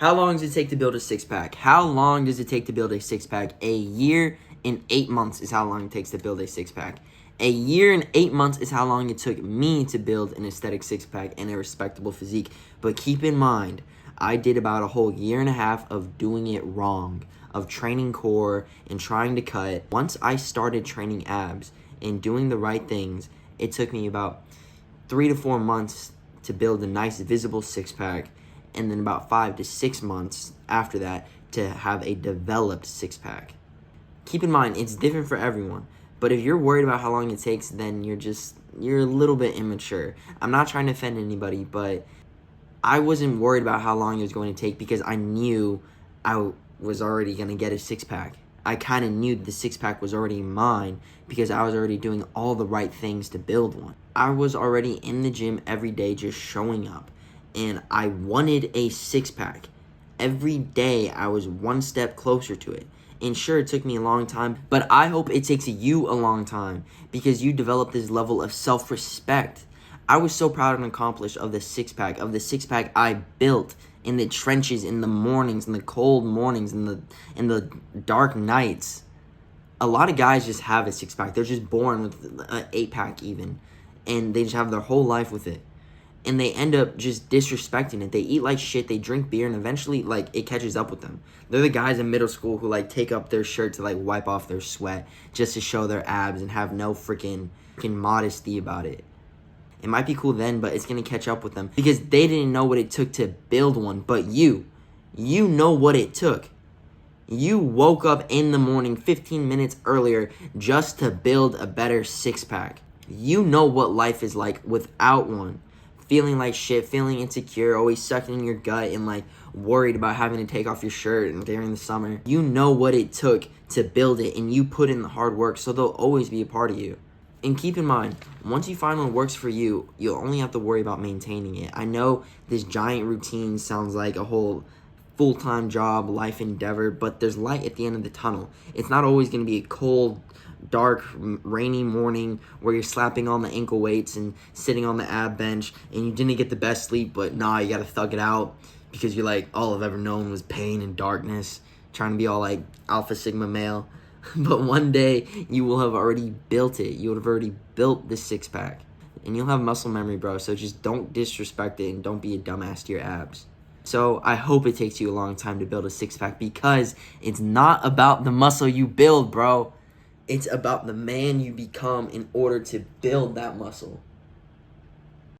How long does it take to build a six-pack? How long does it take to build a six-pack? A year and 8 months is how long it takes to build a six-pack. A year and 8 months is how long it took me to build an aesthetic six-pack and a respectable physique. But keep in mind, I did about a whole year and a half of doing it wrong, of training core and trying to cut. Once I started training abs and doing the right things, it took me about 3 to 4 months to build a nice visible six-pack, and then about 5 to 6 months after that to have a developed six-pack. Keep in mind, it's different for everyone, but if you're worried about how long it takes, then you're a little bit immature. I'm not trying to offend anybody, but I wasn't worried about how long it was going to take because I knew I was already going to get a six-pack. I kind of knew the six-pack was already mine because I was already doing all the right things to build one. I was already in the gym every day just showing up, and I wanted a six-pack. Every day I was one step closer to it. And sure, it took me a long time, but I hope it takes you a long time because you develop this level of self-respect. I was so proud and accomplished of the six-pack I built in the trenches, in the mornings, in the cold mornings, in the dark nights. A lot of guys just have a six-pack. They're just born with an eight-pack even, and they just have their whole life with it. And they end up just disrespecting it. They eat like shit, they drink beer, and eventually, like, it catches up with them. They're the guys in middle school who, like, take up their shirt to, like, wipe off their sweat just to show their abs and have no freaking modesty about it. It might be cool then, but it's going to catch up with them because they didn't know what it took to build one. But you know what it took. You woke up in the morning 15 minutes earlier just to build a better six-pack. You know what life is like without one. Feeling like shit, feeling insecure, always sucking in your gut and like worried about having to take off your shirt during the summer. You know what it took to build it and you put in the hard work, so they'll always be a part of you. And keep in mind, once you find what works for you, you'll only have to worry about maintaining it. I know this giant routine sounds like a whole full-time job, life endeavor, but there's light at the end of the tunnel. It's not always going to be a cold, dark, rainy morning where you're slapping on the ankle weights and sitting on the ab bench and you didn't get the best sleep, but nah, you gotta thug it out because you're like, all I've ever known was pain and darkness, trying to be all like alpha sigma male. But one day you will have already built it. You would have already built the six-pack and you'll have muscle memory, bro. So just don't disrespect it and don't be a dumbass to your abs. So I hope it takes you a long time to build a six-pack because it's not about the muscle you build, bro. It's about the man you become in order to build that muscle.